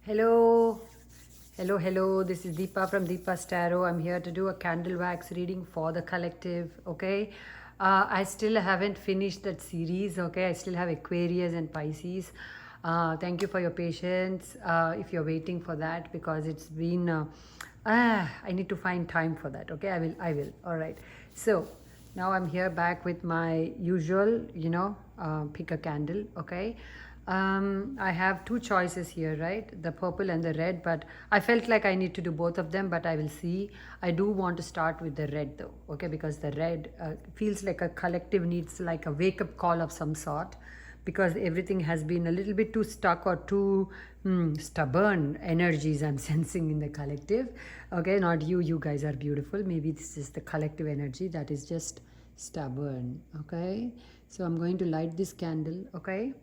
Hello, hello. This is Deepa from Deepa's Tarot. I'm here to do a candle wax reading for the collective. Okay, I still haven't finished that series. Okay, I still have Aquarius and Pisces. Thank you for your patience. If you're waiting for that, because it's been, I need to find time for that. Okay, I will. All right. So now I'm here back with my usual, pick a candle. Okay. I have two choices here, right? The purple and the red, but I felt like I need to do both of them, but I will see. I do want to start with the red though, okay? Because the red feels like a collective needs like a wake up call of some sort, because everything has been a little bit too stuck or too stubborn energies I'm sensing in the collective. Okay, not you. You guys are beautiful. Maybe this is the collective energy that is just stubborn. Okay, so I'm going to light this candle. Okay.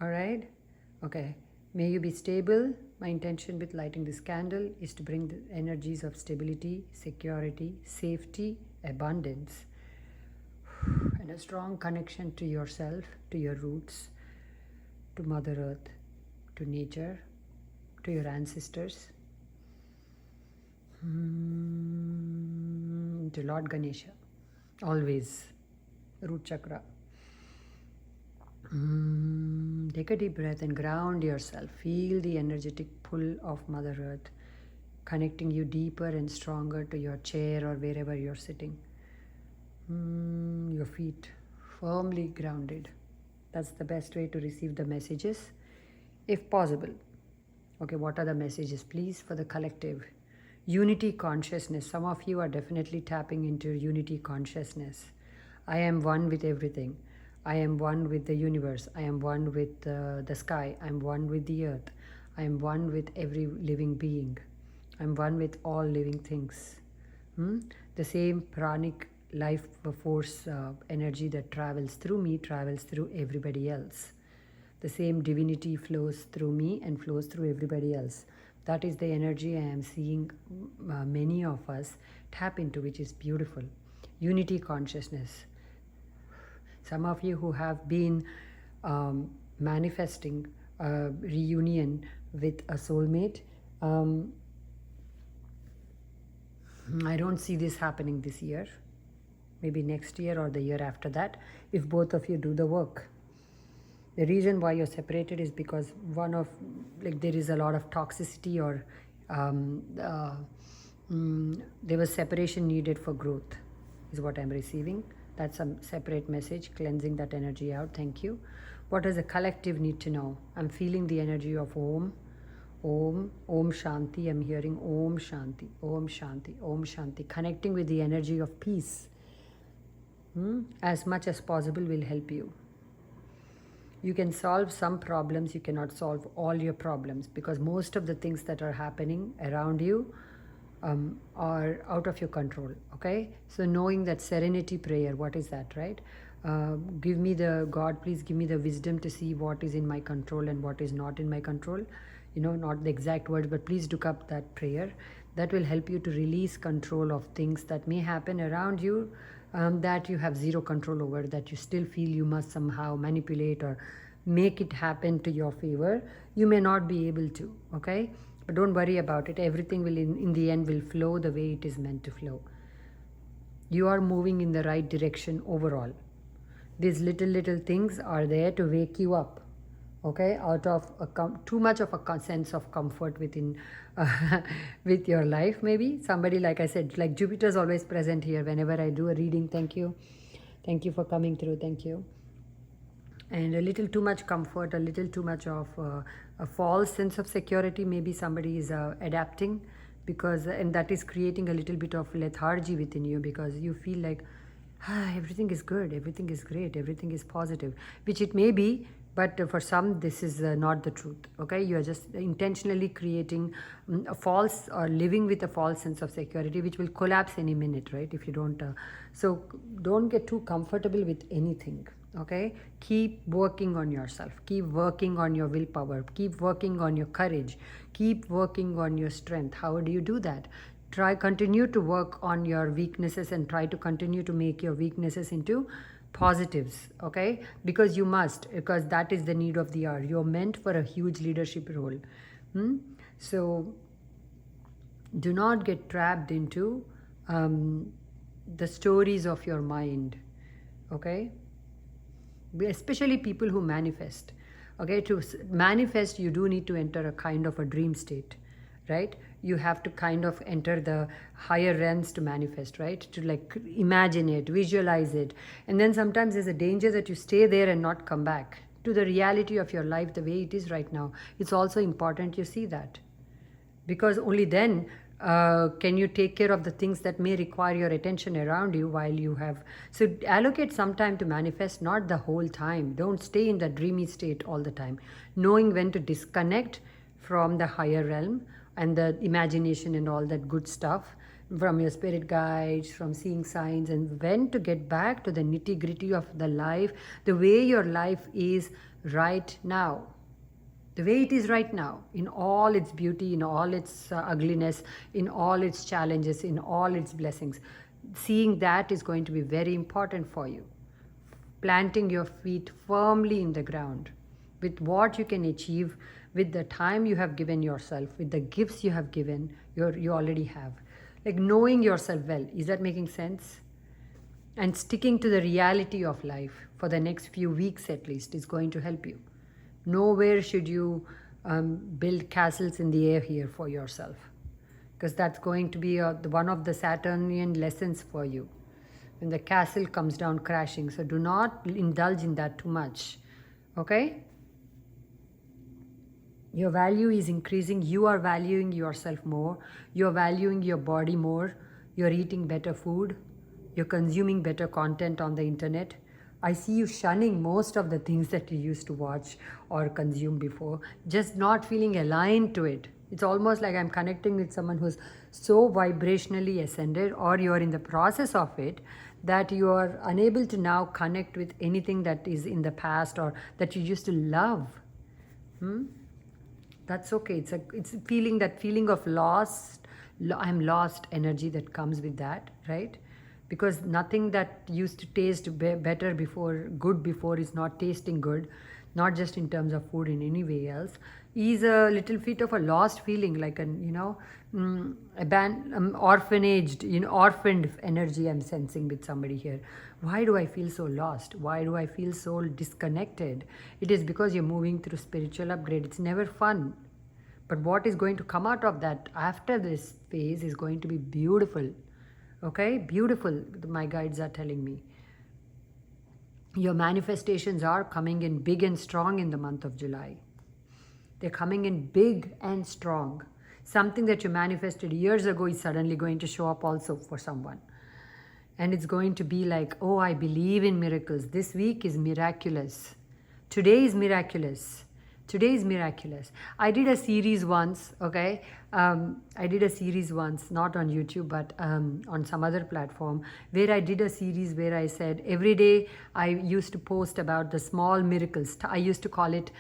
All right. Okay. May you be stable. My intention with lighting this candle is to bring the energies of stability, security, safety, abundance, and a strong connection to yourself, to your roots, to Mother Earth, to nature, to your ancestors, to Lord Ganesha. Always. Root chakra. Take a deep breath and ground yourself. Feel the energetic pull of Mother Earth, connecting you deeper and stronger to your chair or wherever you're sitting. Your feet firmly grounded. That's the best way to receive the messages, if possible. Okay, what are the messages, please, for the collective? Unity consciousness. Some of you are definitely tapping into unity consciousness. I am one with everything. I am one with the universe. I am one with the sky. I am one with the earth. I am one with every living being. I am one with all living things. The same pranic life force energy that travels through me travels through everybody else. The same divinity flows through me and flows through everybody else. That is the energy I am seeing many of us tap into, which is beautiful. Unity consciousness. Some of you who have been manifesting a reunion with a soulmate, I don't see this happening this year. Maybe next year or the year after that, if both of you do the work. The reason why you're separated is because there is a lot of toxicity, or there was separation needed for growth, is what I'm receiving. That's a separate message, cleansing that energy out. Thank you. What does the collective need to know? I'm feeling the energy of Om. Om Shanti. I'm hearing Om Shanti, Om Shanti, Om Shanti. Connecting with the energy of peace as much as possible will help you. You can solve some problems. You cannot solve all your problems, because most of the things that are happening around you are out of your control. Okay, so knowing that serenity prayer, what is that, right? Give me the God, please give me the wisdom to see what is in my control and what is not in my control. Not the exact words, but please look up that prayer. That will help you to release control of things that may happen around you, that you have zero control over, that you still feel you must somehow manipulate or make it happen to your favor. You may not be able to. Okay, but don't worry about it. Everything will in the end will flow the way it is meant to flow. You are moving in the right direction overall. These little things are there to wake you up. Okay, out of too much of a sense of comfort within with your life. Maybe somebody, like I said, like Jupiter is always present here whenever I do a reading. Thank you for coming through. Thank you. And a little too much comfort, a little too much of a false sense of security. Maybe somebody is adapting, and that is creating a little bit of lethargy within you, because you feel like everything is good, everything is great, everything is positive, which it may be, but for some this is not the truth. Okay, you are just intentionally creating a false, or living with a false sense of security, which will collapse any minute, right, if you don't so don't get too comfortable with anything. Okay, keep working on yourself, keep working on your willpower, keep working on your courage, keep working on your strength. How do you do that? Continue to work on your weaknesses, and try to continue to make your weaknesses into positives. Okay, because you must, because that is the need of the hour. You're meant for a huge leadership role. So do not get trapped into the stories of your mind, okay? Especially people who manifest. Okay, to manifest, you do need to enter a kind of a dream state, right? You have to kind of enter the higher realms to manifest, right? To like imagine it, visualize it. And then sometimes there's a danger that you stay there and not come back to the reality of your life the way it is right now. It's also important you see that, because only then can you take care of the things that may require your attention around you while you have. So allocate some time to manifest, not the whole time. Don't stay in the dreamy state all the time. Knowing when to disconnect from the higher realm and the imagination and all that good stuff from your spirit guides, from seeing signs, and when to get back to the nitty gritty of the life, the way your life is right now, the way it is right now, in all its beauty, in all its ugliness, in all its challenges, in all its blessings. Seeing that is going to be very important for you. Planting your feet firmly in the ground with what you can achieve, with the time you have given yourself, with the gifts you have given, you already have. Like knowing yourself well. Is that making sense? And sticking to the reality of life for the next few weeks at least is going to help you. Nowhere should you build castles in the air here for yourself, because that's going to be one of the Saturnian lessons for you when the castle comes down crashing. So do not indulge in that too much, okay? Your value is increasing. You are valuing yourself more. You're valuing your body more. You're eating better food. You're consuming better content on the internet. I see you shunning most of the things that you used to watch or consume before, just not feeling aligned to it. It's almost like I'm connecting with someone who's so vibrationally ascended, or you're in the process of it, that you are unable to now connect with anything that is in the past or that you used to love. That's okay. It's feeling, that feeling of lost, I'm lost energy that comes with that, right? Because nothing that used to taste better before, good before, is not tasting good, not just in terms of food, in any way else, is a little bit of a lost feeling, like an, orphanaged, orphaned energy I'm sensing with somebody here. Why do I feel so lost? Why do I feel so disconnected? It is because you're moving through spiritual upgrade. It's never fun. But what is going to come out of that after this phase is going to be beautiful. Okay, beautiful, my guides are telling me. Your manifestations are coming in big and strong in the month of July. They're coming in big and strong. Something that you manifested years ago is suddenly going to show up also for someone. And it's going to be like, oh, I believe in miracles. This week is miraculous. Today is miraculous. Today is miraculous. I did a series once, okay? I did a series once, not on YouTube, but on some other platform, where I did a series where I said every day I used to post about the small miracles. I used to call it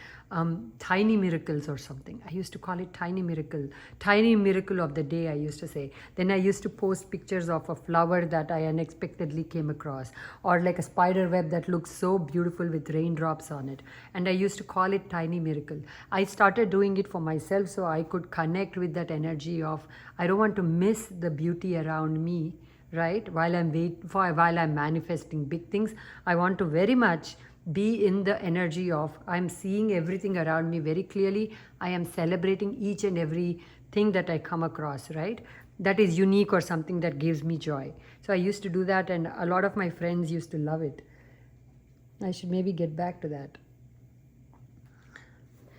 tiny miracles or something. I used to call it tiny miracle of the day, I used to say. Then I used to post pictures of a flower that I unexpectedly came across, or like a spider web that looks so beautiful with raindrops on it. And I used to call it tiny miracle. I started doing it for myself so I could connect with that energy of, I don't want to miss the beauty around me, right? While I'm manifesting big things, I want to very much be in the energy of, I'm seeing everything around me very clearly. I am celebrating each and every thing that I come across, right? That is unique or something that gives me joy. So I used to do that, and a lot of my friends used to love it. I should maybe get back to that.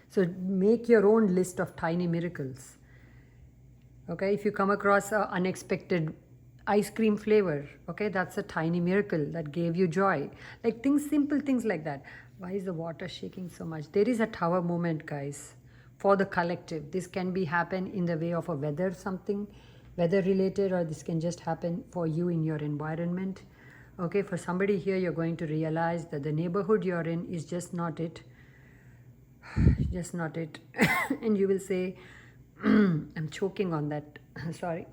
So make your own list of tiny miracles. Okay, if you come across an unexpected ice cream flavor, okay, that's a tiny miracle that gave you joy. Like things, simple things like that. Why is the water shaking so much? There is a tower moment, guys, for the collective. This can be happen in the way of a weather, something weather related, or this can just happen for you in your environment. Okay, for somebody here, you're going to realize that the neighborhood you're in is just not it. Just not it. And you will say, I'm choking on that. Sorry.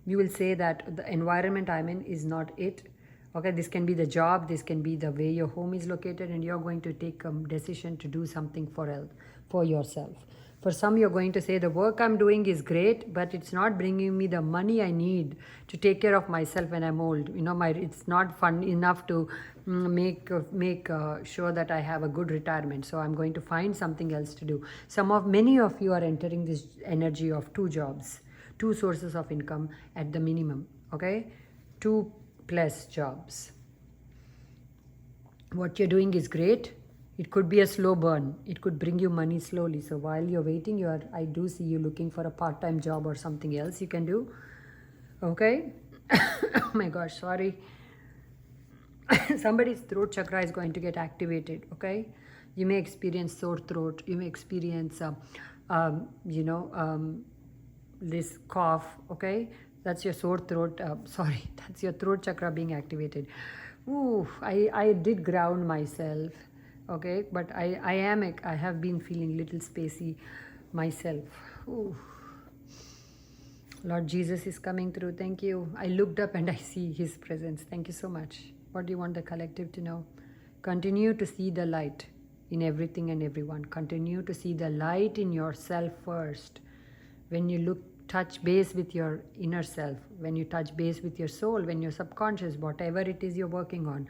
You will say that the environment I'm in is not it, Okay, this can be the job, this can be the way your home is located, and you're going to take a decision to do something for yourself. For some, you're going to say the work I'm doing is great, but it's not bringing me the money I need to take care of myself when I'm old. It's not fun enough to make sure that I have a good retirement. So I'm going to find something else to do. Many of you are entering this energy of two jobs, two sources of income at the minimum. Okay, 2+ jobs. What you're doing is great. It could be a slow burn. It could bring you money slowly. So while you're waiting, I do see you looking for a part-time job or something else you can do. Okay. Oh my gosh, sorry. Somebody's throat chakra is going to get activated. Okay. You may experience sore throat. You may experience, this cough. Okay. That's your sore throat. Sorry, that's your throat chakra being activated. Ooh, I did ground myself. Okay, but I have been feeling little spacey myself. Ooh. Lord Jesus is coming through. Thank you. I looked up and I see His presence. Thank you so much. What do you want the collective to know? Continue to see the light in everything and everyone. Continue to see the light in yourself first. When you touch base with your inner self, when you touch base with your soul, when your subconscious, whatever it is you're working on,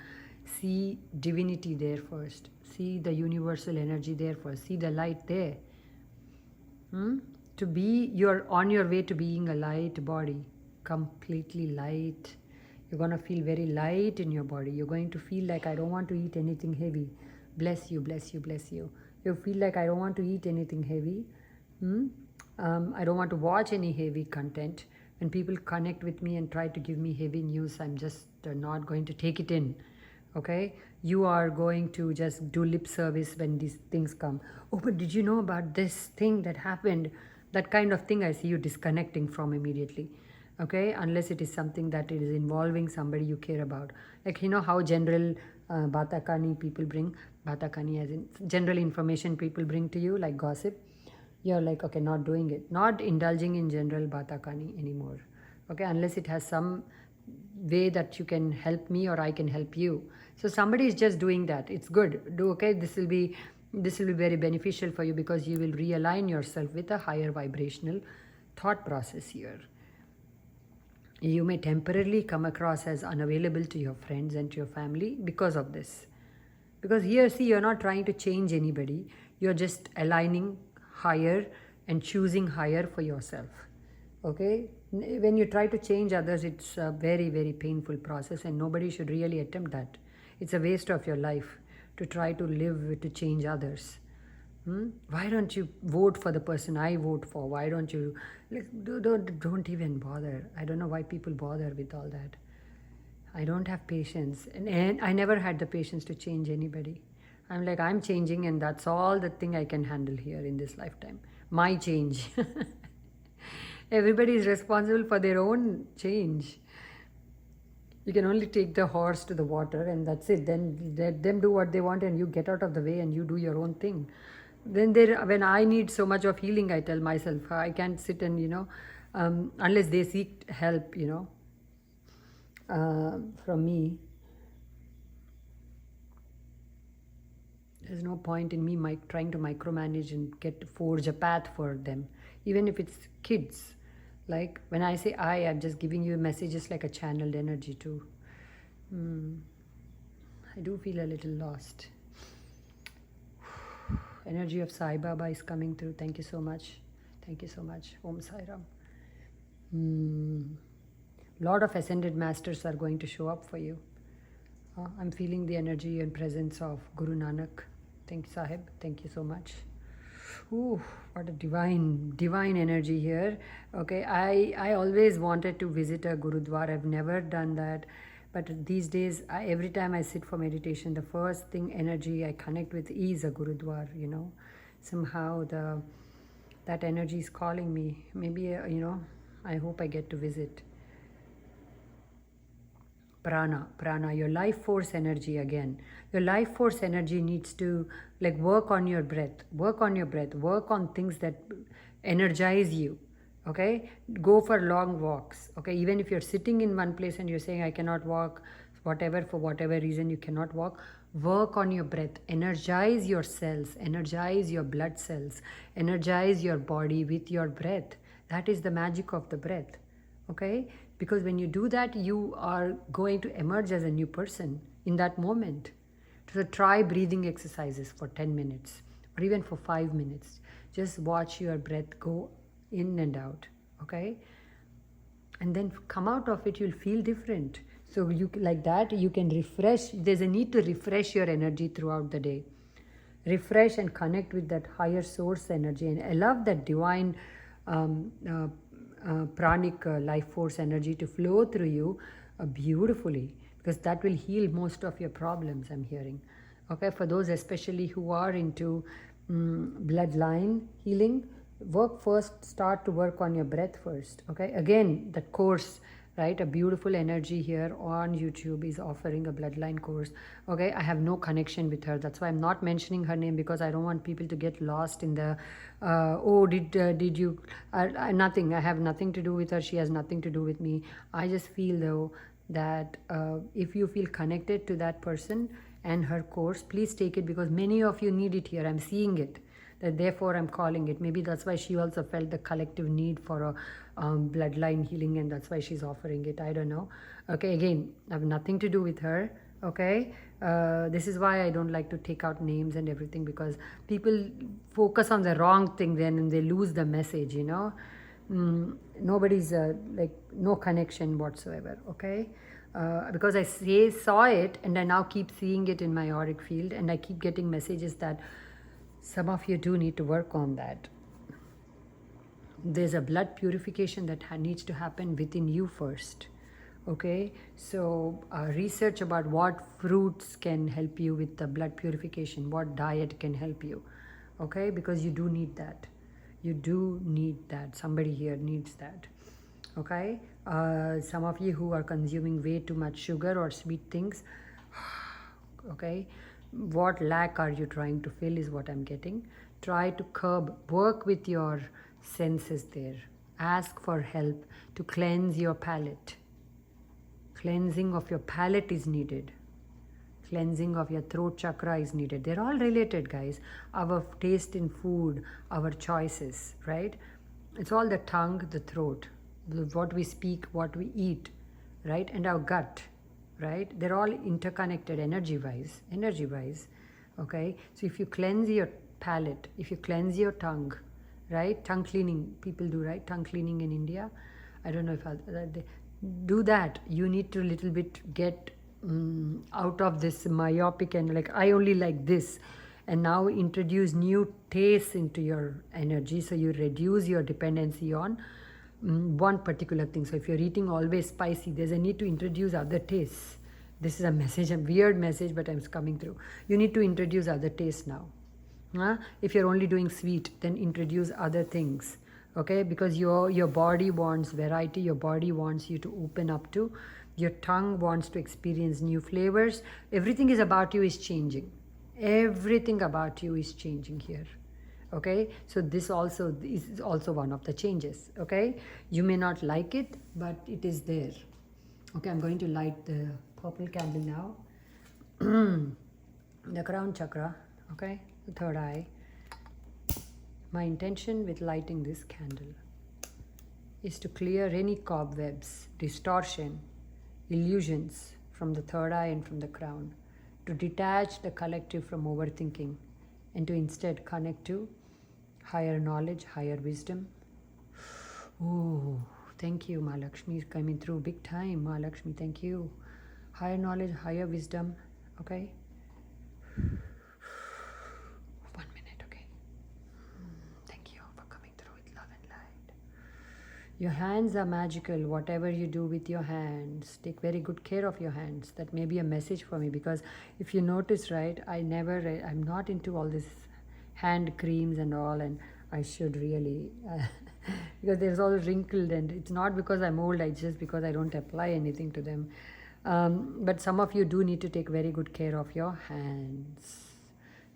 see divinity there first. See the universal energy there first. See the light there. You're on your way to being a light body, completely light. You're going to feel very light in your body. You're going to feel like, I don't want to eat anything heavy. Bless you, bless you, bless you. You feel like, I don't want to eat anything heavy. I don't want to watch any heavy content. When people connect with me and try to give me heavy news, I'm just not going to take it in. Okay, you are going to just do lip service when these things come. Oh, but did you know about this thing that happened? That kind of thing I see you disconnecting from immediately. Okay, unless it is something that is involving somebody you care about. Like, how general Batakani people bring, Batakani as in general information people bring to you, like gossip. You're like, okay, not doing it. Not indulging in general Batakani anymore. Okay, unless it has some way that you can help me or I can help you. So somebody is just doing that. It's good. Okay, this will be very beneficial for you because you will realign yourself with a higher vibrational thought process here. You may temporarily come across as unavailable to your friends and to your family because of this. Because here, see, you're not trying to change anybody. You're just aligning higher and choosing higher for yourself. Okay, when you try to change others, it's a very, very painful process, and nobody should really attempt that. It's a waste of your life to try to live to change others. Why don't you vote for the person I vote for? Why don't you don't even bother? I don't know why people bother with all that. I don't have patience, and I never had the patience to change anybody. I'm like, I'm changing, and that's all the thing I can handle here in this lifetime. My change. Everybody is responsible for their own change. You can only take the horse to the water, and that's it. Then let them do what they want, and you get out of the way and you do your own thing. Then when I need so much of healing, I tell myself, I can't sit and, unless they seek help, from me. There's no point in me trying to micromanage and forge a path for them, even if it's kids. Like when I say I'm just giving you messages like a channeled energy too. I do feel a little lost. Energy of Sai Baba is coming through. Thank you so much. Thank you so much. Om Sai Ram. Lot of ascended masters are going to show up for you. I'm feeling the energy and presence of Guru Nanak. Thank you, Sahib. Thank you so much. Ooh, what a divine energy here. Okay, I always wanted to visit a Gurudwara. I've never done that. But these days, every time I sit for meditation, the first energy I connect with is a Gurudwara, Somehow that energy is calling me. Maybe, I hope I get to visit. Prana, your life force energy again. Your life force energy needs to work on your breath, work on things that energize you. Okay, go for long walks. Okay, even if you're sitting in one place and you're saying I cannot walk whatever, for whatever reason you cannot walk, work on your breath. Energize your cells, energize your blood cells, energize your body with your breath. That is the magic of the breath. Okay, because when you do that, you are going to emerge as a new person in that moment. So try breathing exercises for 10 minutes or even for 5 minutes. Just watch your breath go in and out. Okay, and then come out of it, you'll feel different. So you, like that, you can refresh. There's a need to refresh your energy throughout the day. Refresh and connect with that higher source energy. And I love that divine pranic life force energy to flow through you beautifully, because that will heal most of your problems, I'm hearing. Okay, for those especially who are into bloodline healing, start to work on your breath first. Okay, again, that course, right, a beautiful energy here on YouTube is offering a bloodline course. Okay, I have no connection with her, that's why I'm not mentioning her name, because I don't want people to get lost in the did you nothing. I have nothing to do with her, she has nothing to do with me. I just feel though that if you feel connected to that person and her course, please take it, because many of you need it here. I'm seeing it, that therefore I'm calling it. Maybe that's why she also felt the collective need for a bloodline healing, and that's why she's offering it. I don't know. Okay, again, I have nothing to do with her. Okay, this is why I don't like to take out names and everything, because people focus on the wrong thing then and they lose the message, you know. Nobody's like no connection whatsoever. Okay, because I saw it and I now keep seeing it in my auric field, and I keep getting messages that some of you do need to work on that. There's a blood purification that needs to happen within you first. Okay, so research about what fruits can help you with the blood purification, what diet can help you. Okay, because you do need that. You do need that. Somebody here needs that. Okay, some of you who are consuming way too much sugar or sweet things, okay, what lack are you trying to fill is what I'm getting. Try to curb, work with your senses there. Ask for help to cleanse your palate. Cleansing of your palate is needed. Cleansing of your throat chakra is needed. They're all related, guys. Our taste in food, our choices, right? It's all the tongue, the throat, what we speak, what we eat, right? And our gut, right? They're all interconnected energy-wise, okay? So if you cleanse your palate, if you cleanse your tongue, right? Tongue cleaning, people do, right? Tongue cleaning in India. I don't know if I'll do that. You need to little bit get out of this myopic and like, I only like this. And now introduce new tastes into your energy, so you reduce your dependency on one particular thing. So if you're eating always spicy, there's a need to introduce other tastes. This is a message, a weird message, but I'm coming through. You need to introduce other tastes now. If you're only doing sweet, then introduce other things. Okay, because your body wants variety, your body wants you to open up to, your tongue wants to experience new flavors. Everything is about you is changing. Everything about you is changing here. Okay, so this also is also one of the changes. Okay, you may not like it, but it is there. Okay, I'm going to light the purple candle now. The crown chakra, okay, the third eye. My intention with lighting this candle is to clear any cobwebs, distortion, illusions from the third eye and from the crown, to detach the collective from overthinking and to instead connect to higher knowledge, higher wisdom. Oh, thank you, Ma Lakshmi is coming through big time. Ma Lakshmi, thank you. Higher knowledge, higher wisdom. Okay. 1 minute, okay. Thank you for coming through with love and light. Your hands are magical. Whatever you do with your hands, take very good care of your hands. That may be a message for me, because if you notice, right, I'm not into all this hand creams and all, and I should really because there's all wrinkled, and it's not because I'm old, it's just because I don't apply anything to them. But some of you do need to take very good care of your hands.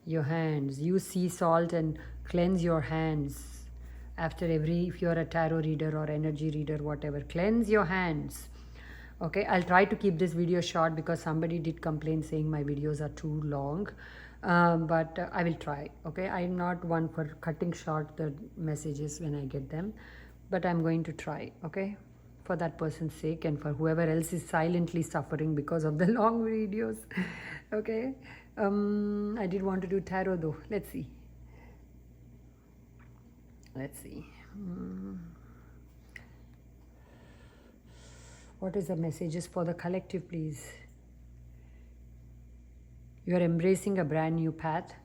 Your hands. Use sea salt and cleanse your hands after if you're a tarot reader or energy reader, whatever, cleanse your hands. Okay, I'll try to keep this video short because somebody did complain saying my videos are too long. But I will try. Okay, I'm not one for cutting short the messages when I get them, but I'm going to try. Okay, for that person's sake and for whoever else is silently suffering because of the long videos. Okay, I did want to do tarot though. Let's see. What is the messages for the collective, please? You are embracing a brand new path,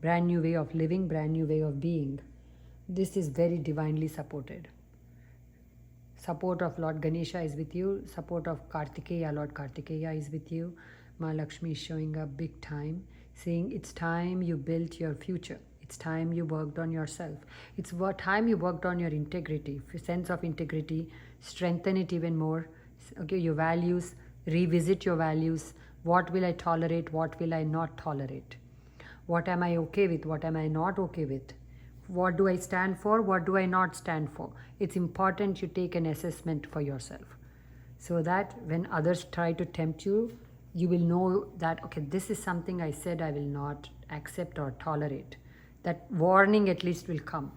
brand new way of living, brand new way of being. This is very divinely supported. Support of Lord Ganesha is with you. Support of Kartikeya, Lord Kartikeya is with you. Ma Lakshmi is showing up big time, saying it's time you built your future. It's time you worked on yourself. It's time you worked on your integrity, sense of integrity, strengthen it even more. Okay, your values, revisit your values. What will I tolerate? What will I not tolerate? What am I okay with? What am I not okay with? What do I stand for? What do I not stand for? It's important you take an assessment for yourself so that when others try to tempt you, you will know that, okay, this is something I said I will not accept or tolerate. That warning at least will come.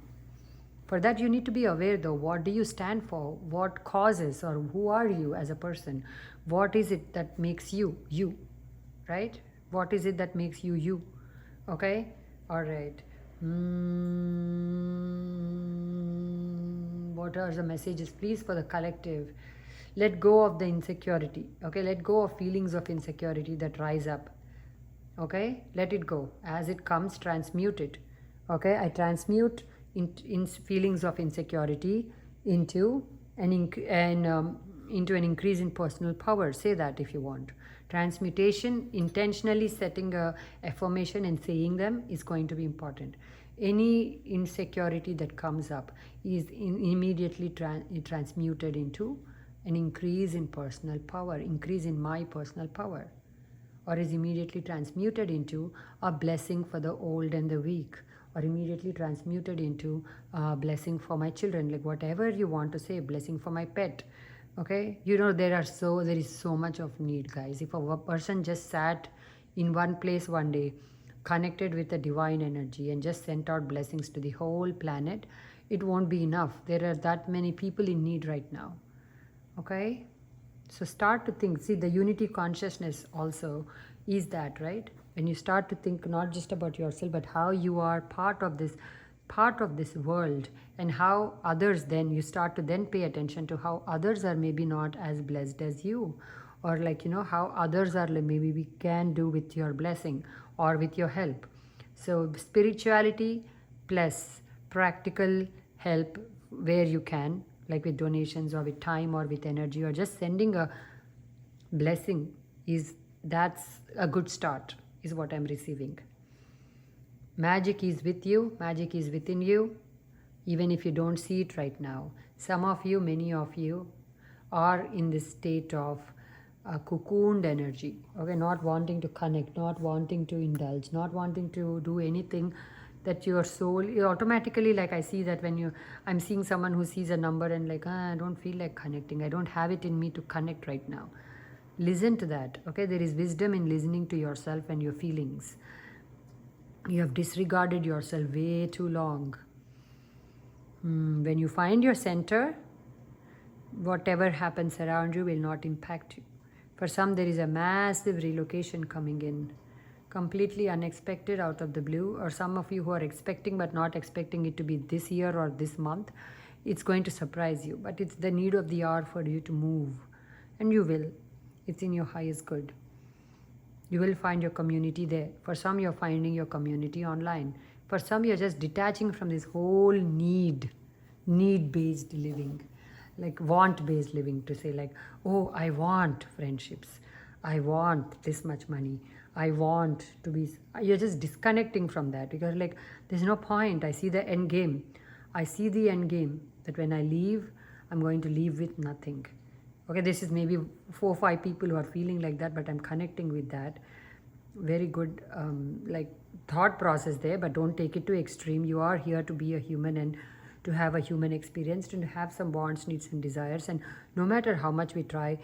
For that, you need to be aware though, what do you stand for? What causes or who are you as a person? What is it that makes you, you, right? What is it that makes you, you? Okay? All right. What are the messages, please, for the collective? Let go of the insecurity. Okay? Let go of feelings of insecurity that rise up. Okay? Let it go. As it comes, transmute it. Okay? I transmute in feelings of insecurity into an increase in personal power. Say that if you want. Transmutation, intentionally setting a affirmation and saying them is going to be important. Any insecurity that comes up is immediately transmuted into an increase in personal power, increase in my personal power, or is immediately transmuted into a blessing for the old and the weak, or immediately transmuted into a blessing for my children, like whatever you want to say, blessing for my pet. Okay, you know, there is so much of need, guys. If a person just sat in one place one day, connected with the divine energy and just sent out blessings to the whole planet, it won't be enough. There are that many people in need right now. Okay, so start to think. See, the unity consciousness also is that, right? When you start to think not just about yourself, but how you are part of this world, and how others, then you start to then pay attention to how others are maybe not as blessed as you, or like, you know, how others are, like, maybe we can do with your blessing or with your help. So spirituality plus practical help where you can, like with donations or with time or with energy or just sending a blessing, that's a good start, is what I'm receiving. Magic is with you, magic is within you, even if you don't see it right now. Some of you, many of you, are in this state of cocooned energy, okay, not wanting to connect, not wanting to indulge, not wanting to do anything that your soul automatically, like I see that when I'm seeing someone who sees a number and like, I don't feel like connecting, I don't have it in me to connect right now. Listen to that, okay? There is wisdom in listening to yourself and your feelings. You have disregarded yourself way too long. When you find your center, whatever happens around you will not impact you. For some, there is a massive relocation coming in, completely unexpected, out of the blue, or some of you who are expecting but not expecting it to be this year or this month, it's going to surprise you. But it's the need of the hour for you to move, and you will. It's in your highest good. You will find your community there. For some, you're finding your community online. For some, you're just detaching from this whole need-based living, like want-based living, to say like, oh, I want friendships, I want this much money, I want to be, you're just disconnecting from that because like there's no point. I see the end game. I see the end game that when I leave, I'm going to leave with nothing. Okay, this is maybe 4 or 5 people who are feeling like that, but I'm connecting with that. Very good like thought process there, but don't take it to extreme. You are here to be a human and to have a human experience, to have some wants, needs and desires, and no matter how much we try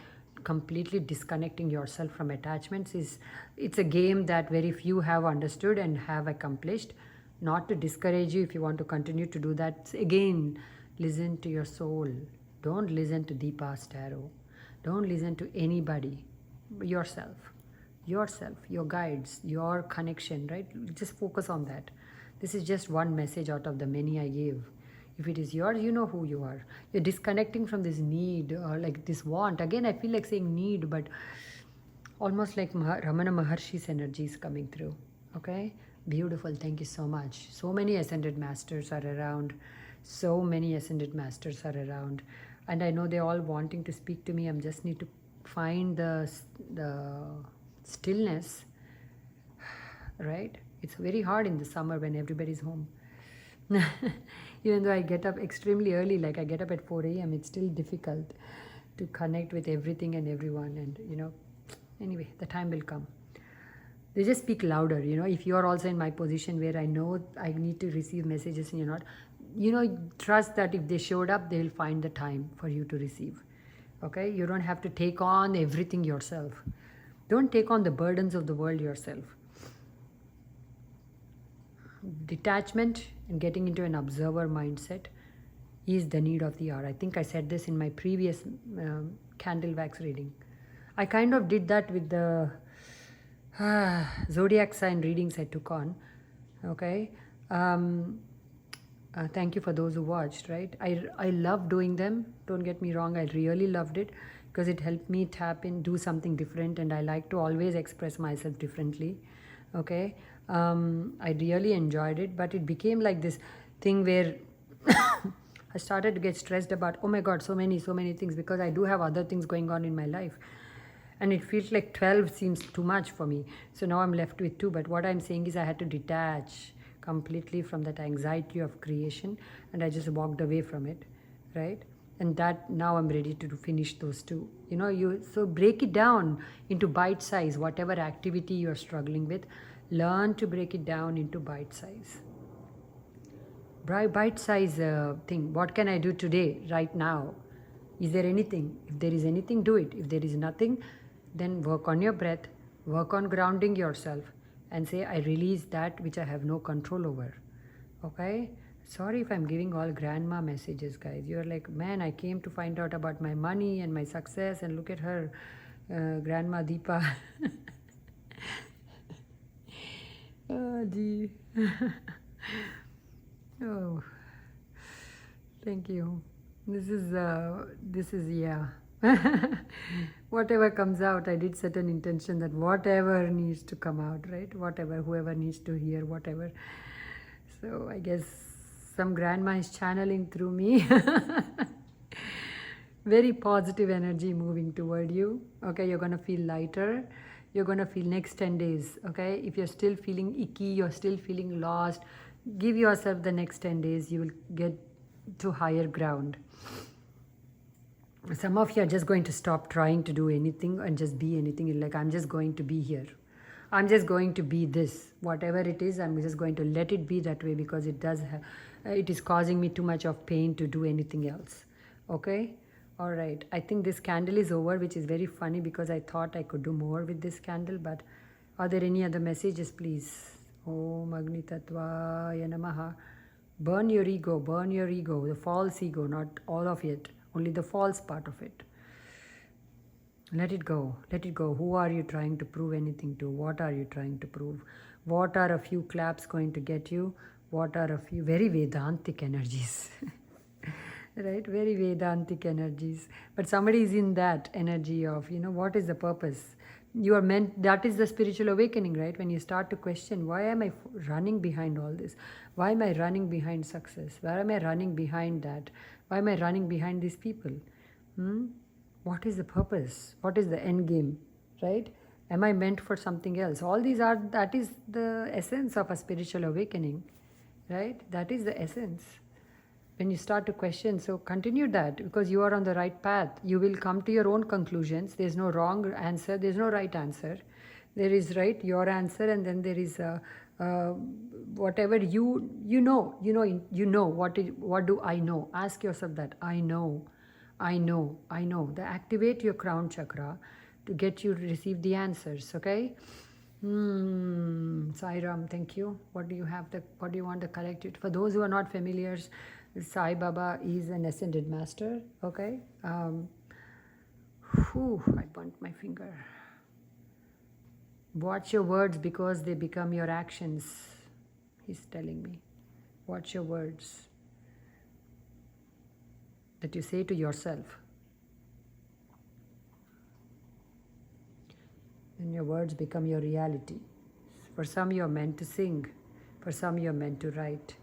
completely disconnecting yourself from attachments is, it's a game that very few have understood and have accomplished. Not to discourage you if you want to continue to do that. Again, listen to your soul. Don't listen to Deepa's tarot. Don't listen to anybody. Yourself, your guides, your connection, right? Just focus on that. This is just one message out of the many I gave. If it is yours, you know who you are. You're disconnecting from this need or like this want. Again, I feel like saying need, but almost like Ramana Maharshi's energy is coming through. Okay? Beautiful. Thank you so much. So many ascended masters are around. So many ascended masters are around. And I know they're all wanting to speak to me. I just need to find the stillness, right? It's very hard in the summer when everybody's home. Even though I get up extremely early, like I get up at 4 a.m., it's still difficult to connect with everything and everyone. And, anyway, the time will come. They just speak louder, if you are also in my position where I know I need to receive messages and you're not, trust that if they showed up, they'll find the time for you to receive. Okay? You don't have to take on everything yourself. Don't take on the burdens of the world yourself. Detachment and getting into an observer mindset is the need of the hour. I think I said this in my previous candle wax reading. I kind of did that with the zodiac sign readings I took on. Okay. Thank you for those who watched, right? I love doing them. Don't get me wrong. I really loved it because it helped me tap in, do something different. And I like to always express myself differently. Okay. I really enjoyed it, but it became like this thing where I started to get stressed about, oh my God, so many things, because I do have other things going on in my life. And it feels like 12 seems too much for me. So now I'm left with 2. But what I'm saying is I had to detach completely from that anxiety of creation. And I just walked away from it, right? And that now I'm ready to finish those 2. So break it down into bite size, whatever activity you're struggling with. Learn to break it down into bite size. Bite size thing. What can I do today, right now? Is there anything? If there is anything, do it. If there is nothing, then work on your breath, work on grounding yourself, and say, I release that which I have no control over. Okay? Sorry if I'm giving all grandma messages, guys. You're like, man, I came to find out about my money and my success, and look at her, Grandma Deepa. Oh, gee. Oh, thank you. This is yeah. Whatever comes out, I did set an intention that whatever needs to come out, right? Whatever, whoever needs to hear, whatever. So I guess some grandma is channeling through me. Very positive energy moving toward you. Okay, you're going to feel lighter. You're going to feel next 10 days. Okay, if you're still feeling icky, you're still feeling lost, give yourself the next 10 days. You will get to higher ground. Some of you are just going to stop trying to do anything and just be anything. Like, I'm just going to be here. I'm just going to be this. Whatever it is, I'm just going to let it be that way, because it is causing me too much of pain to do anything else. Okay? All right. I think this candle is over, which is very funny because I thought I could do more with this candle. But are there any other messages, please? Om Agni Tattvaya Namaha. Burn your ego, the false ego, not all of it, only the false part of it. Let it go, let it go. Who are you trying to prove anything to? What are you trying to prove? What are a few claps going to get you? What are a few very Vedantic energies? Right? Very Vedantic energies. But somebody is in that energy of, what is the purpose? You are meant, that is the spiritual awakening, right? When you start to question, why am I running behind all this? Why am I running behind success? Why am I running behind that? Why am I running behind these people? What is the purpose? What is the end game, right? Am I meant for something else? All these that is the essence of a spiritual awakening, right? That is the essence. When you start to question, so continue that, because you are on the right path. You will come to your own conclusions. There's no wrong answer. There's no right answer. There is your answer, and then there is whatever you know. What do I know? Ask yourself that. I know I know. Activate your crown chakra to get you to receive the answers, okay? Sai Ram, thank you. What do you want the collective? For those who are not familiar, Sai Baba is an ascended master, okay? I burnt my finger. Watch your words because they become your actions, he's telling me. Watch your words that you say to yourself. And your words become your reality. For some you're meant to sing, for some you're meant to write,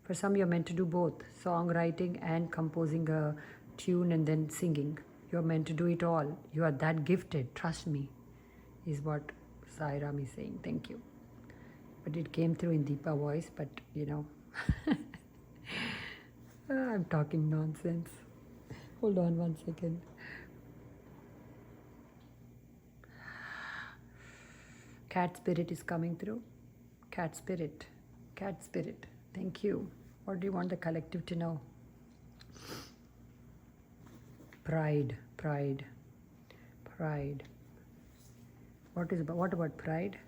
for some you're meant to do both, songwriting and composing a tune and then singing. You're meant to do it all. You are that gifted, trust me, is what Sai Ram is saying. Thank you. But it came through in Deepa voice, but you know, I'm talking nonsense. Hold on 1 second. Cat spirit is coming through. Cat spirit. Thank you. What do you want the collective to know? Pride. What about pride?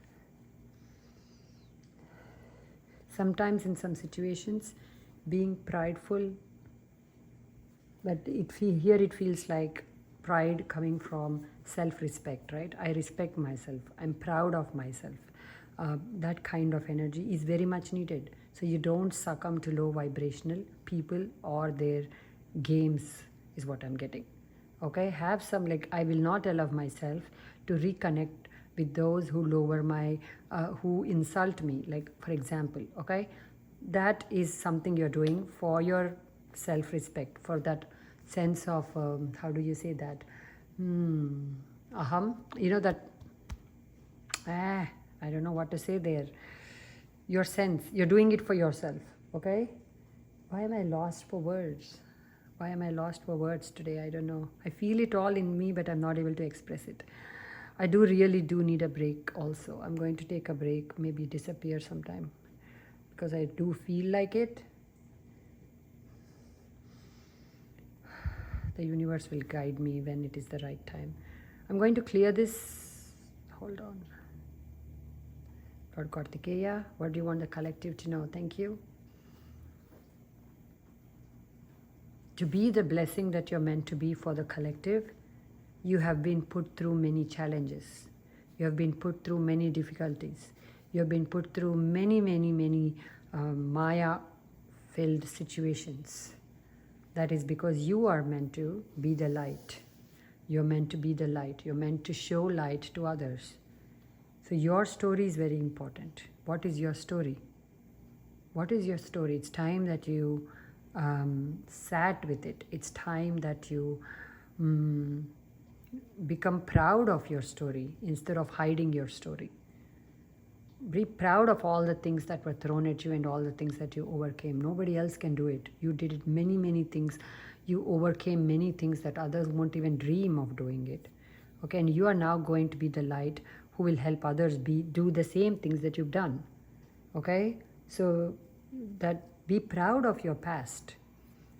Sometimes in some situations, being prideful, but here it feels like pride coming from self-respect, right? I respect myself. I'm proud of myself. That kind of energy is very much needed. So you don't succumb to low vibrational people or their games is what I'm getting. Okay, have some, like, I will not allow myself to reconnect with those who lower my, who insult me, like for example, okay? That is something you're doing for your self-respect, for that sense of, how do you say that? Aham, you know that, I don't know what to say there. Your sense, you're doing it for yourself, okay? Why am I lost for words? Why am I lost for words today? I don't know. I feel it all in me, but I'm not able to express it. I really do need a break also. I'm going to take a break, maybe disappear sometime, because I do feel like it. The universe will guide me when it is the right time. I'm going to clear this. Hold on. Lord Kartikeya, what do you want the collective to know? Thank you. To be the blessing that you're meant to be for the collective, you have been put through many challenges. You have been put through many difficulties. You have been put through many Maya-filled situations. That is because you are meant to be the light. You're meant to be the light. You're meant to show light to others. So your story is very important. What is your story? What is your story? It's time that you sat with it. It's time that you become proud of your story instead of hiding your story. Be proud of all the things that were thrown at you and all the things that you overcame. Nobody else can do it. You did it many things. You overcame many things that others won't even dream of doing it. Okay, and you are now going to be the light who will help others do the same things that you've done. Okay, so that be proud of your past.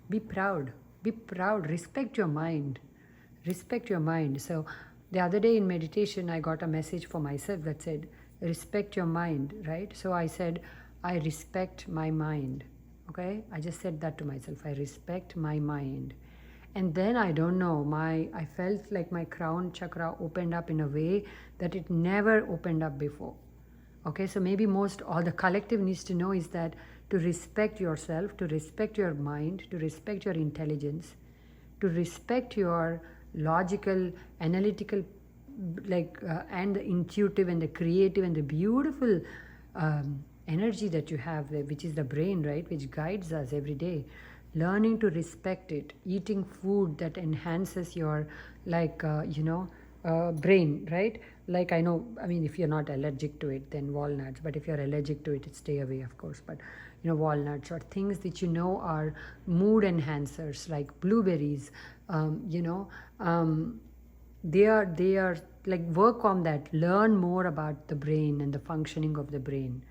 Be proud. Respect your mind. So the other day in meditation, I got a message for myself that said, respect your mind, right? So I said, I respect my mind. Okay, I just said that to myself. I respect my mind. And then I don't know, I felt like my crown chakra opened up in a way that it never opened up before. Okay, so maybe all the collective needs to know is that to respect yourself, to respect your mind, to respect your intelligence, to respect your logical, analytical, and the intuitive and the creative and the beautiful energy that you have, which is the brain, right, which guides us every day. Learning to respect it, eating food that enhances your, brain, right? Like if you're not allergic to it, then walnuts. But if you're allergic to it, stay away, of course. But walnuts or things that are mood enhancers, like blueberries. They are like, work on that. Learn more about the brain and the functioning of the brain.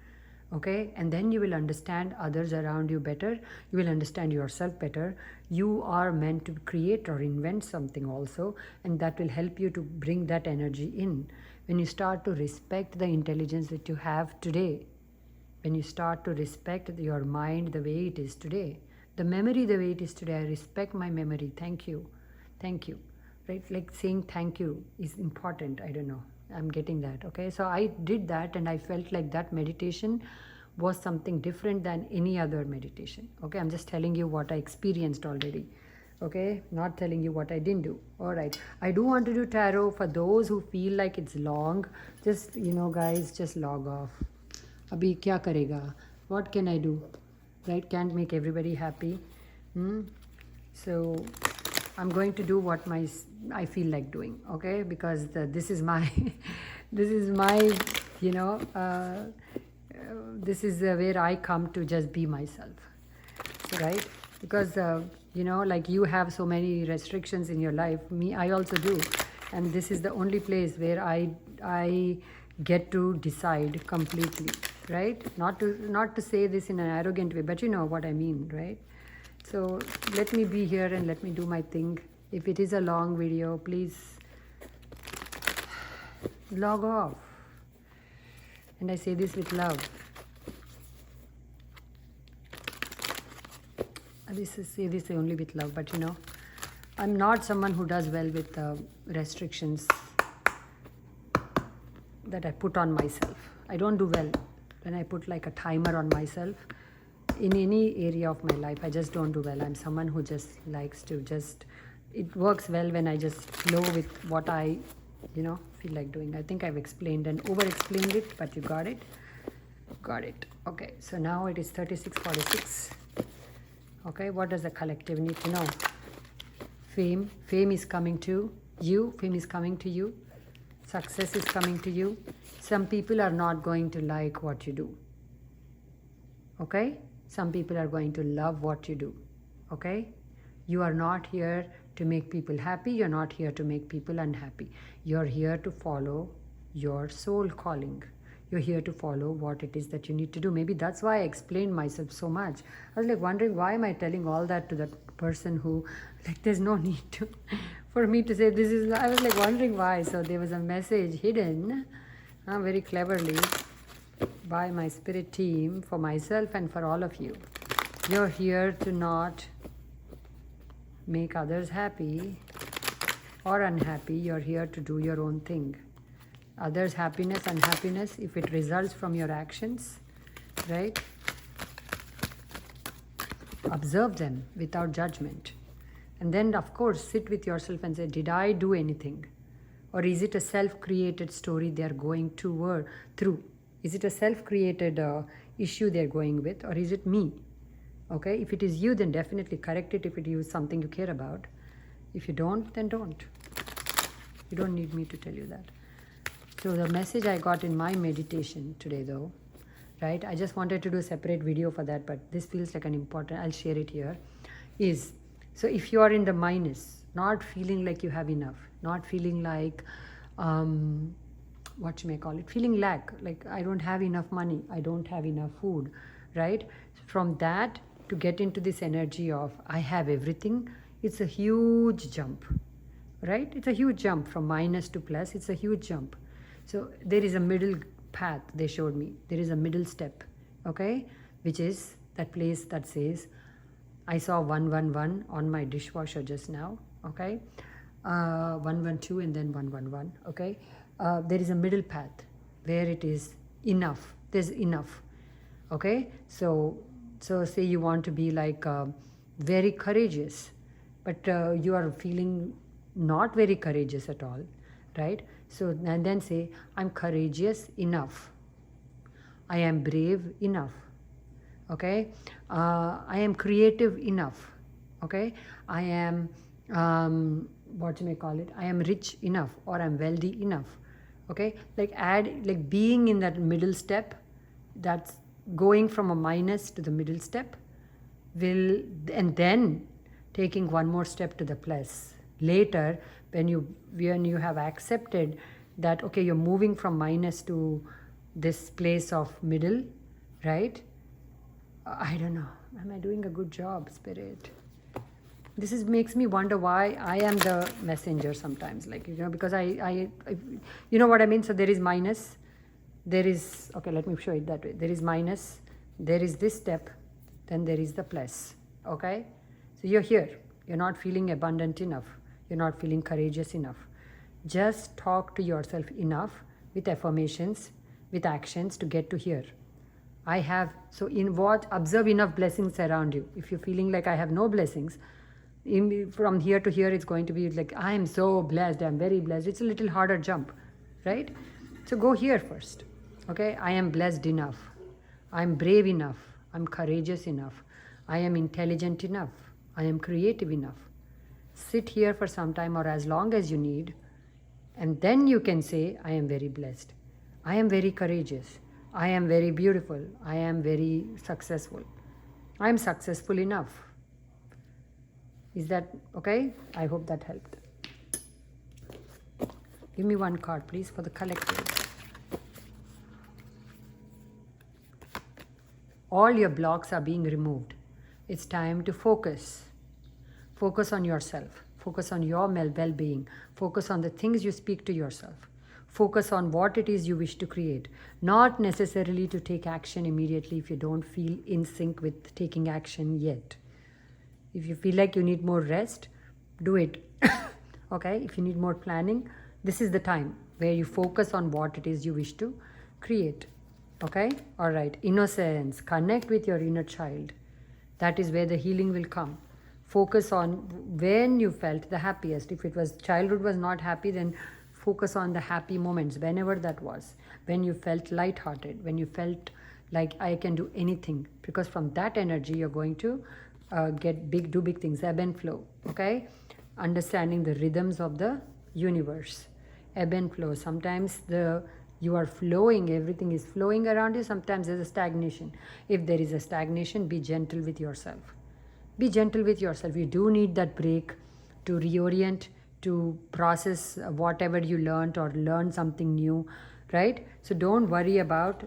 Okay, and then you will understand others around you better. You will understand yourself better. You are meant to create or invent something also, and that will help you to bring that energy in. When you start to respect the intelligence that you have today, when you start to respect your mind the way it is today, the memory the way it is today, I respect my memory. Thank you. Thank you. Right? Like saying thank you is important. I don't know. I'm getting that. Okay. So I did that and I felt like that meditation was something different than any other meditation. Okay. I'm just telling you what I experienced already. Okay. Not telling you what I didn't do. All right. I do want to do tarot for those who feel like it's long. Just, guys, just log off. Abhi kya karega? What can I do? Right? Can't make everybody happy. So I'm going to do what I feel like doing, okay? Because this is my, this is my, this is where I come to just be myself, right? Because like you have so many restrictions in your life, I also do, and this is the only place where I get to decide completely, right? Not to say this in an arrogant way, but you know what I mean, right? So let me be here and let me do my thing. If it is a long video, please log off. And I say this with love. I say this only with love, but I'm not someone who does well with restrictions that I put on myself. I don't do well when I put like a timer on myself. In any area of my life, I just don't do well. I'm someone who just likes to it works well when I just flow with what I, feel like doing. I think I've explained and over-explained it, but you got it? Got it. Okay, so now it is 36:46. Okay, what does the collective need to know? Fame. Fame is coming to you. Fame is coming to you. Success is coming to you. Some people are not going to like what you do. Okay? Some people are going to love what you do. Okay? You are not here to make people happy. You're not here to make people unhappy. You're here to follow your soul calling. You're here to follow what it is that you need to do. Maybe that's why I explained myself so much. I was like wondering, why am I telling all that to that person who, like, there's no need to, for me to say this is, I was like wondering why. So there was a message hidden very cleverly by my spirit team for myself and for all of you. You're here to not make others happy or unhappy. You're here to do your own thing. Others' happiness, unhappiness, if it results from your actions, right? Observe them without judgment. And then, of course, sit with yourself and say, did I do anything? Or is it a self-created story they're going through? Is it a self-created issue they're going with, or is it me? Okay, if it is you, then definitely correct it if it is something you care about. If you don't, then don't. You don't need me to tell you that. So the message I got in my meditation today, though, right, I just wanted to do a separate video for that, but this feels like an important, I'll share it here, is, so if you are in the minus, not feeling like you have enough, not feeling like, what you may call it, feeling lack, like I don't have enough money, I don't have enough food, right? From that to get into this energy of I have everything, it's a huge jump, right? It's a huge jump from minus to plus, it's a huge jump. So there is a middle path they showed me. There is a middle step, okay? Which is that place that says, I saw 111 on my dishwasher just now, okay? 112 and then 111, okay? There is a middle path where it is enough. There's enough, okay? So say you want to be like very courageous, but you are feeling not very courageous at all, right? So, and then say, I'm courageous enough. I am brave enough. Okay? I am creative enough. Okay? I am, what you may call it, I am rich enough, or I'm wealthy enough. Okay? Like being in that middle step, that's going from a minus to the middle step, and then taking one more step to the plus. Later, when you have accepted that, okay, you're moving from minus to this place of middle, right? I don't know. Am I doing a good job, Spirit? This makes me wonder why I am the messenger sometimes, like, because I you know what I mean? So there is minus, there is, okay, let me show it that way. There is minus, there is this step, then there is the plus, okay? So you're here, you're not feeling abundant enough, you're not feeling courageous enough. Just talk to yourself enough with affirmations, with actions to get to here. I have, so in what, observe enough blessings around you. If you're feeling like I have no blessings, from here to here it's going to be like, I am so blessed, I'm very blessed. It's a little harder jump, right? So go here first, okay? I am blessed enough, I'm brave enough, I'm courageous enough, I am intelligent enough, I am creative enough. Sit here for some time or as long as you need, and then you can say, I am very blessed, I am very courageous, I am very beautiful, I am very successful, I am successful enough. Is that okay? I hope that helped. Give me one card, please, for the collective. All your blocks are being removed. It's time to focus. Focus on yourself. Focus on your well-being. Focus on the things you speak to yourself. Focus on what it is you wish to create. Not necessarily to take action immediately if you don't feel in sync with taking action yet. If you feel like you need more rest, do it. Okay? If you need more planning, this is the time where you focus on what it is you wish to create. Okay? All right. Innocence. Connect with your inner child. That is where the healing will come. Focus on when you felt the happiest. If it was childhood was not happy, then focus on the happy moments, whenever that was. When you felt lighthearted, when you felt like I can do anything. Because from that energy, you're going to do big things, ebb and flow, okay? Understanding the rhythms of the universe, ebb and flow. Sometimes you are flowing, everything is flowing around you. Sometimes there's a stagnation. If there is a stagnation, be gentle with yourself. Be gentle with yourself. You do need that break to reorient, to process whatever you learned or learn something new, right? So don't worry about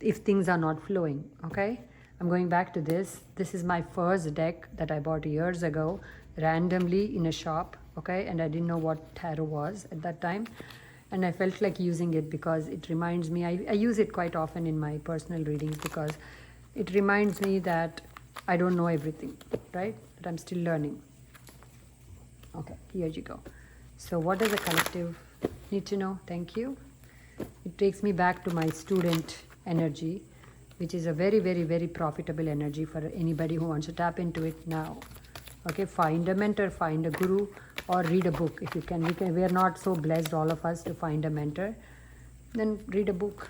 if things are not flowing, okay? I'm going back to this. This is my first deck that I bought years ago, randomly in a shop, okay? And I didn't know what tarot was at that time. And I felt like using it because it reminds me, I use it quite often in my personal readings because it reminds me that I don't know everything, right? That I'm still learning. Okay, here you go. So what does the collective need to know? Thank you. It takes me back to my student energy, which is a very, very, very profitable energy for anybody who wants to tap into it now. Okay, find a mentor, find a guru, or read a book. If you can, we are not so blessed, all of us, to find a mentor. Then read a book.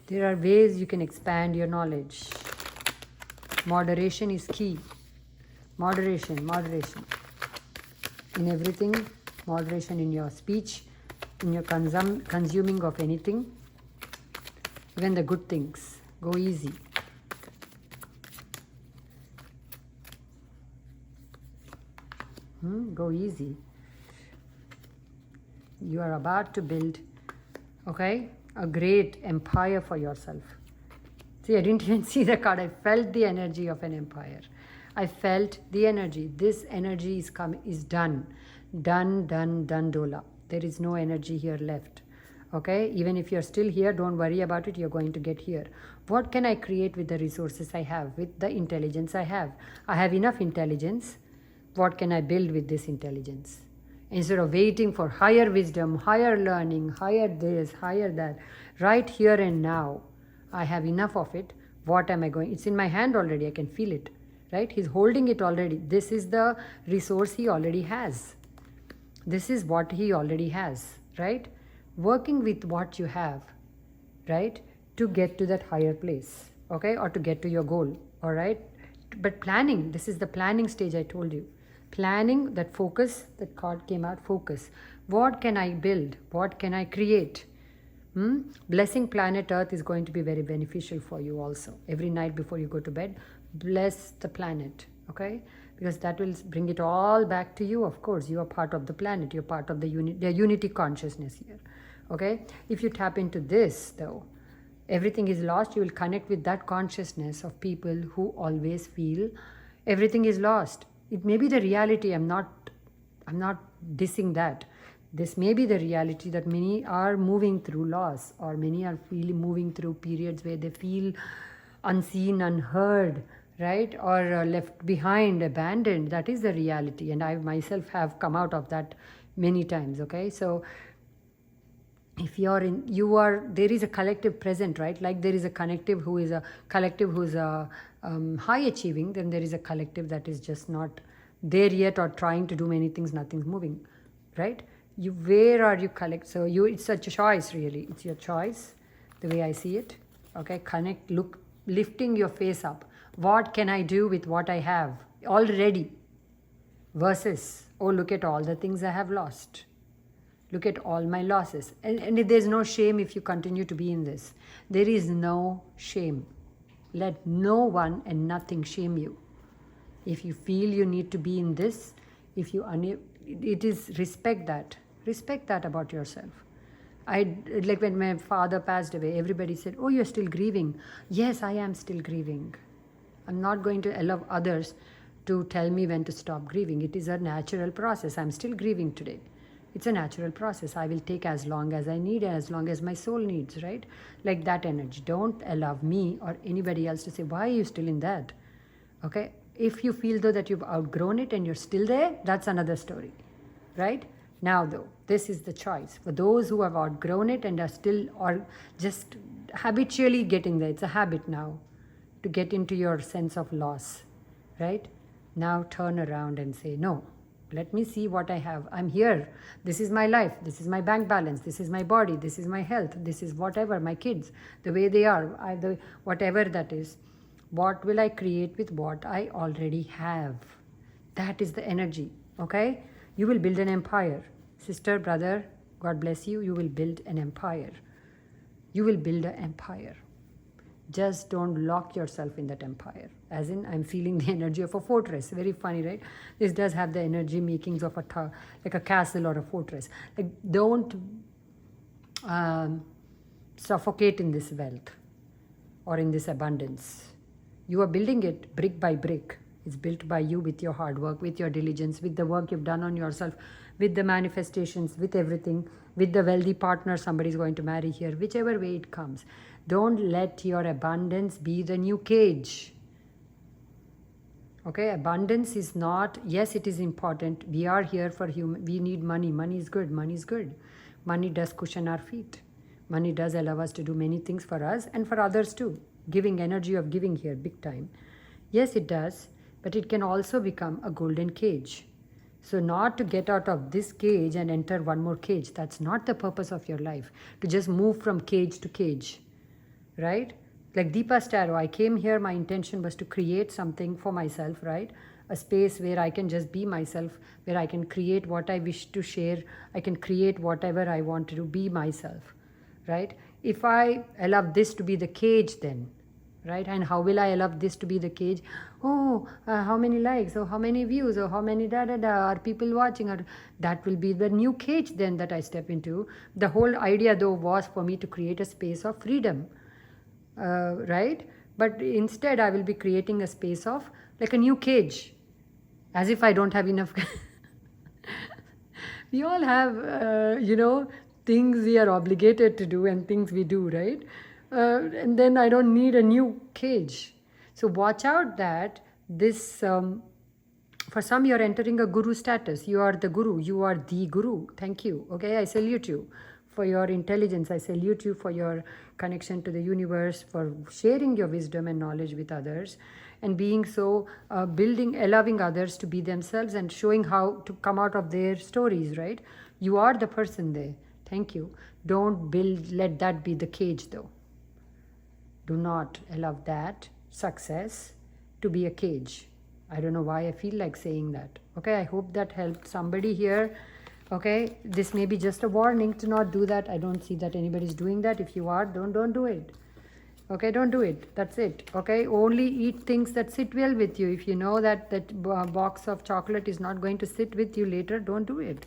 There are ways you can expand your knowledge. Moderation is key. Moderation. In everything, moderation in your speech, in your consuming of anything. Even the good things. Go easy. Go easy. You are about to build, okay, a great empire for yourself. See, I didn't even see the card. I felt the energy of an empire. I felt the energy. This energy is done. Done, Dola. There is no energy here left. Okay, even if you're still here, don't worry about it. You're going to get here. What can I create with the resources I have, with the intelligence I have? I have enough intelligence. What can I build with this intelligence? Instead of waiting for higher wisdom, higher learning, higher this, higher that, right here and now, I have enough of it. What am I going? It's in my hand already. I can feel it, right? He's holding it already. This is the resource he already has. This is what he already has, right? Working with what you have, right? To get to that higher place, okay? Or to get to your goal, all right? But planning, this is the planning stage I told you. Planning, that focus, that card came out, focus. What can I build? What can I create? Blessing planet Earth is going to be very beneficial for you also. Every night before you go to bed, bless the planet, okay? Because that will bring it all back to you. Of course, you are part of the planet. You're part of the unity consciousness here, okay? If you tap into this, though, everything is lost, you will connect with that consciousness of people who always feel everything is lost. It may be the reality. I'm not dissing that. This may be the reality that many are moving through loss, or many are moving through periods where they feel unseen, unheard, right? Or left behind, abandoned. That is the reality. And I myself have come out of that many times, okay? So if there is a collective present, right? Like there is a collective who is high achieving, then there is a collective that is just not there yet, or trying to do many things, nothing's moving, right? Where are you it's a choice, really. It's your choice, the way I see it. Okay, connect, look, lifting your face up. What can I do with what I have already? Versus, oh, look at all the things I have lost. Look at all my losses. And there's no shame if you continue to be in this. There is no shame. Let no one and nothing shame you. If you feel you need to be in this, it is respect that. Respect that about yourself. Like when my father passed away, everybody said, oh, you're still grieving. Yes, I am still grieving. I'm not going to allow others to tell me when to stop grieving. It is a natural process. I'm still grieving today. It's a natural process. I will take as long as I need, as long as my soul needs, right? Like that energy. Don't allow me or anybody else to say, why are you still in that? Okay? If you feel though that you've outgrown it and you're still there, that's another story, right? Now though, this is the choice. For those who have outgrown it and are still, or just habitually getting there, it's a habit now to get into your sense of loss, right? Now turn around and say, no, let me see what I have. I'm here. This is my life. This is my bank balance. This is my body. This is my health. This is whatever, my kids, the way they are, whatever that is. What will I create with what I already have? That is the energy, okay? You will build an empire. Sister, brother, God bless you. You will build an empire. You will build an empire. Just don't lock yourself in that empire. As in, I'm feeling the energy of a fortress. Very funny, right? This does have the energy makings of like a castle or a fortress. Like, don't suffocate in this wealth or in this abundance. You are building it brick by brick. It's built by you with your hard work, with your diligence, with the work you've done on yourself, with the manifestations, with everything, with the wealthy partner somebody's going to marry here, whichever way it comes. Don't let your abundance be the new cage. Okay, abundance is not, yes, it is important. We are here for we need money. Money is good. Money is good. Money does cushion our feet. Money does allow us to do many things for us and for others too. Giving, energy of giving here, big time. Yes, it does, but it can also become a golden cage. So not to get out of this cage and enter one more cage. That's not the purpose of your life. To just move from cage to cage, right? Like Deepa's tarot, I came here, my intention was to create something for myself, right? A space where I can just be myself, where I can create what I wish to share. I can create whatever I want to do, be myself, right? If I allow this to be the cage then, right? And how will I allow this to be the cage? Oh, how many likes, or how many views, or how many are people watching, or that will be the new cage then that I step into. The whole idea though was for me to create a space of freedom, right? But instead I will be creating a space of like a new cage, as if I don't have enough. We all have, things we are obligated to do and things we do, right? And then I don't need a new cage. So watch out that this, for some you're entering a guru status. You are the guru. You are the guru. Thank you. Okay, I salute you for your intelligence. I salute you for your connection to the universe, for sharing your wisdom and knowledge with others, and being so, allowing others to be themselves and showing how to come out of their stories, right? You are the person there. Thank you. Don't let that be the cage though. Do not allow that success to be a cage. I don't know why I feel like saying that. Okay, I hope that helped somebody here. Okay, this may be just a warning to not do that. I don't see that anybody's doing that. If you are, don't do it. Okay, don't do it. That's it. Okay, only eat things that sit well with you. If you know that box of chocolate is not going to sit with you later, don't do it.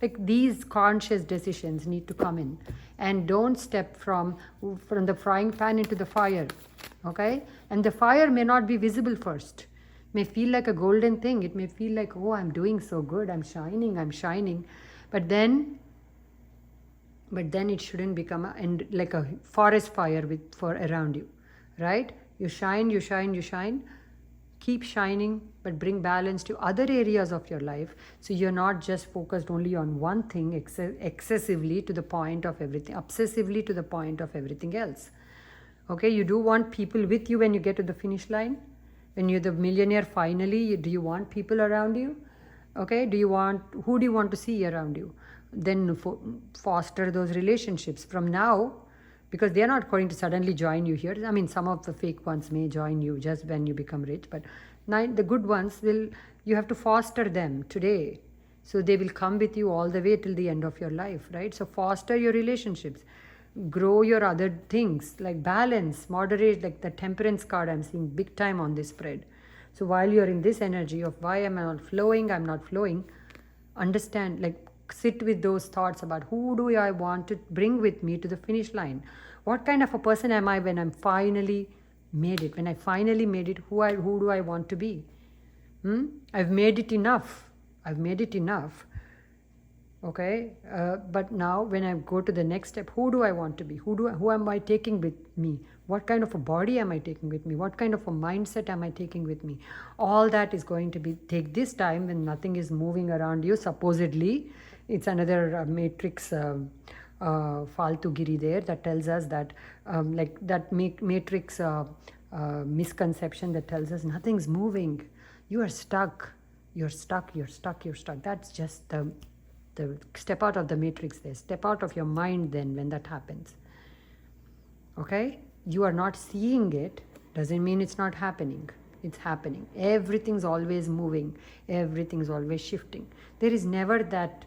Like these conscious decisions need to come in, and don't step from the frying pan into the fire. Okay, and the fire may not be visible first, may feel like a golden thing. It may feel like, oh, I'm doing so good, I'm shining, but then it shouldn't become like a forest fire for around you, right? You shine, keep shining, but bring balance to other areas of your life, so you're not just focused only on one thing excessively to the point of everything, obsessively to the point of everything else. Okay, you do want people with you when you get to the finish line, when you're the millionaire finally. Do you want people around you? Okay, who do you want to see around you? Then foster those relationships from now, because they are not going to suddenly join you here. I mean, some of the fake ones may join you just when you become rich, but the good ones you have to foster them today, so they will come with you all the way till the end of your life, right? So foster your relationships, grow your other things, like balance, moderate, like the temperance card I'm seeing big time on this spread. So while you're in this energy of why am I not flowing, I'm not flowing, understand, like sit with those thoughts about who do I want to bring with me to the finish line. What kind of a person am I when I'm finally made it? When I finally made it, who do I want to be? I've made it enough. Okay, but now when I go to the next step, who do I want to be? Who am I taking with me? What kind of a body am I taking with me? What kind of a mindset am I taking with me? All that is going to take this time when nothing is moving around you, supposedly. It's another matrix faltugiri there that tells us that like that matrix misconception that tells us nothing's moving. You are stuck. You're stuck. That's just the step out of the matrix there. Step out of your mind then when that happens. Okay? You are not seeing it doesn't mean it's not happening. It's happening. Everything's always moving. Everything's always shifting. There is never that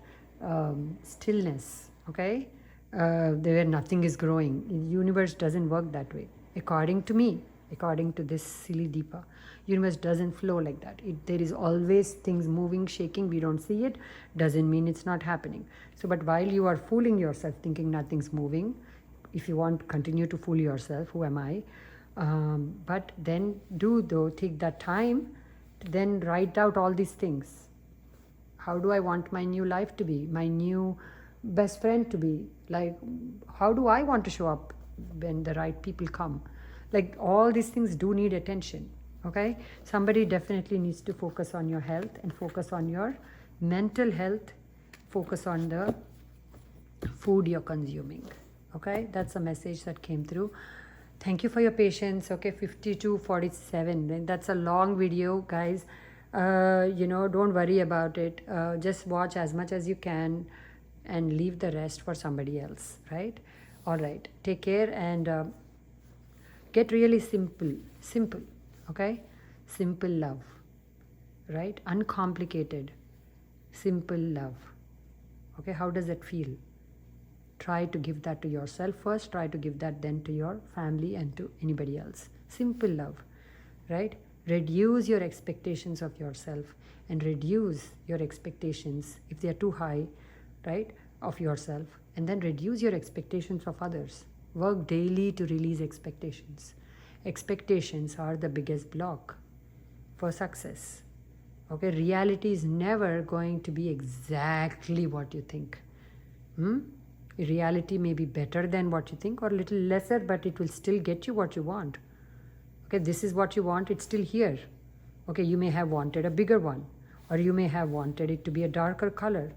stillness, okay? Where nothing is growing. The universe doesn't work that way. According to me, according to this silly Deepa, universe doesn't flow like that. There is always things moving, shaking. We don't see it. Doesn't mean it's not happening. So, but while you are fooling yourself, thinking nothing's moving, if you want to continue to fool yourself, who am I? But then take that time to then write out all these things. How do I want my new life to be? My new best friend to be? Like, how do I want to show up when the right people come? Like, all these things do need attention, okay? Somebody definitely needs to focus on your health and focus on your mental health, focus on the food you're consuming, okay? That's a message that came through. Thank you for your patience, okay? 52:47, that's a long video, guys. Don't worry about it. Just watch as much as you can and leave the rest for somebody else, right? All right, take care and get really simple, okay? Simple love, right? Uncomplicated, simple love, okay? How does that feel? Try to give that to yourself first, try to give that then to your family and to anybody else. Simple love, right? Reduce your expectations of yourself and reduce your expectations if they are too high, right, of yourself, and then reduce your expectations of others. Work daily to release expectations. Expectations are the biggest block for success. Okay, reality is never going to be exactly what you think. Reality may be better than what you think or a little lesser, but it will still get you what you want. Okay, this is what you want, it's still here. Okay, you may have wanted a bigger one, or you may have wanted it to be a darker color.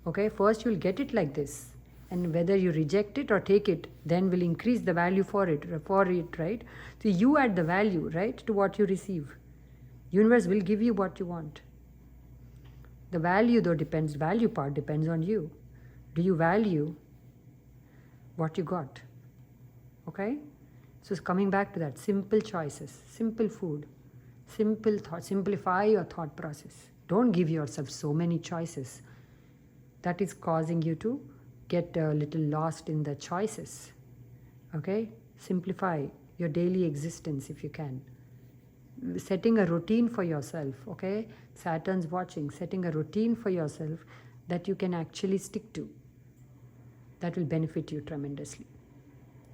Okay, first you'll get it like this, and whether you reject it or take it, then will increase the value for it, right? So you add the value, right, to what you receive. Universe will give you what you want. The value value part depends on you. Do you value what you got? Okay? So coming back to that, simple choices, simple food, simple thought, simplify your thought process. Don't give yourself so many choices. That is causing you to get a little lost in the choices. Okay? Simplify your daily existence if you can. Setting a routine for yourself, okay? Saturn's watching, setting a routine for yourself that you can actually stick to. That will benefit you tremendously.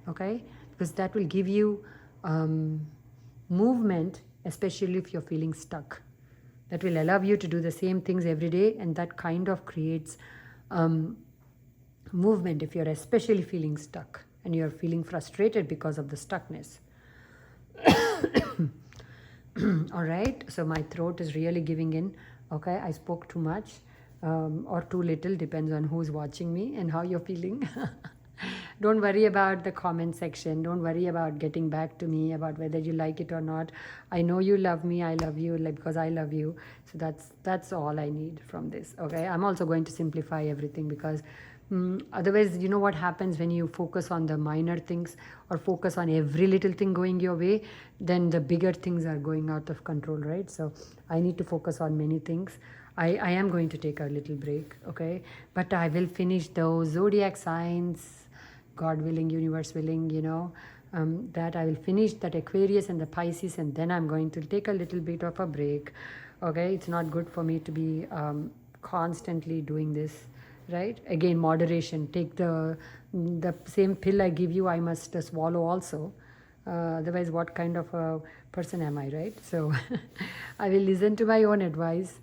Okay? Because that will give you movement, especially if you're feeling stuck. That will allow you to do the same things every day, and that kind of creates movement if you're especially feeling stuck and you're feeling frustrated because of the stuckness. All right, so my throat is really giving in. Okay, I spoke too much or too little, depends on who's watching me and how you're feeling. Don't worry about the comment section. Don't worry about getting back to me about whether you like it or not. I know you love me. I love you because I love you. So that's all I need from this. Okay, I'm also going to simplify everything because otherwise, you know what happens when you focus on the minor things or focus on every little thing going your way, then the bigger things are going out of control, right? So I need to focus on many things. I am going to take a little break, okay? But I will finish those zodiac signs, God willing, universe willing, you know, that I will finish that Aquarius and the Pisces, and then I'm going to take a little bit of a break, okay? It's not good for me to be constantly doing this, right? Again, moderation. Take the same pill I give you, I must swallow also. Otherwise, what kind of a person am I, right? So I will listen to my own advice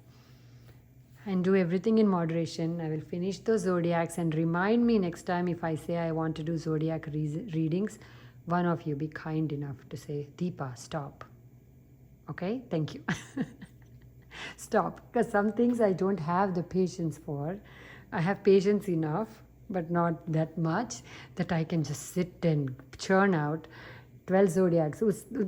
and do everything in moderation. I will finish the zodiacs, and remind me next time if I say I want to do zodiac readings, one of you be kind enough to say, Deepa, stop. Okay? Thank you. Stop. Because some things I don't have the patience for. I have patience enough, but not that much that I can just sit and churn out 12 zodiacs.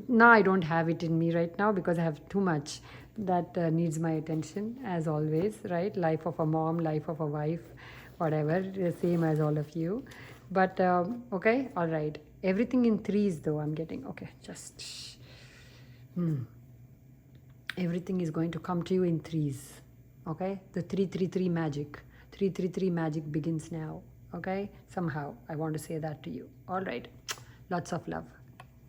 Now I don't have it in me right now because I have too much that needs my attention, as always, right? Life of a mom, life of a wife, whatever, same as all of you. But okay, all right. Everything in threes though I'm getting. Okay, just shh. Everything is going to come to you in threes. Okay, the 333 magic. 333 magic begins now. Okay, somehow I want to say that to you. All right, lots of love.